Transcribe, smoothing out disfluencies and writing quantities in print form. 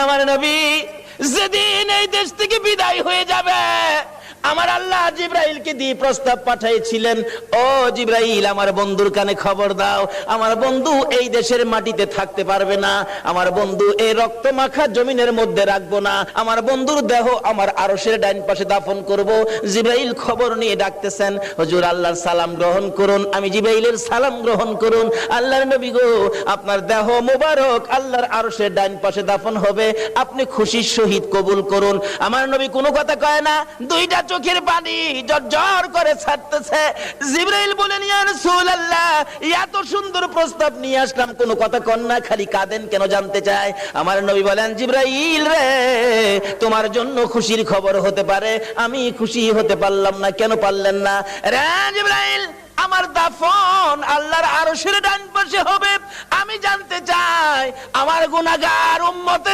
আমার নবী যেদিন এই দেশ থেকে বিদায় হয়ে যাবে, আমার আল্লাহ জিবরাইলকে দিয়ে প্রস্তাব পাঠিয়েছিলেন, ও জিবরাইল, আমার বন্ধুর কানে খবর দাও, আমার বন্ধু এই দেশের মাটিতে থাকতে পারবে না, আমার বন্ধু এই রক্ত মাখা জমিনের মধ্যে রাখবো না, আমার বন্ধুর দেহ আমার আরশের ডাইন পাশে দাফন করব। জিবরাইল খবর নিয়ে ডাকতেছেন, হুজুর আল্লাহর সালাম গ্রহণ করুন। আমি জিবরাইলের সালাম গ্রহণ করুন। আল্লাহর নবী গো, আপনার দেহ মোবারক আল্লাহর আরশের ডাইন পাশে দাফন হবে, আপনি খুশির সহিত কবুল করুন। আমার নবী কোনো কথা কয় না, দুইটা চোখের পানি জর্জর করে ছাড়তেছে। জিবরাইল বলেন, ইয়া রাসূলুল্লাহ, এত সুন্দর প্রস্তাব নিয়ে আসলাম, কোনো কথা কন না, খালি কাঁদেন কেন জানতে চাই। আমার নবী বলেন, জিবরাইল রে, তোমার জন্য খুশির খবর হতে পারে, আমি খুশি হতে পারলাম না। কেন পারলেন না? রে জিবরাইল, আমার দাফন আল্লাহর আরশের ডান পাশে হবে, আমি জানতে চাই আমার গুনাহগার উম্মতের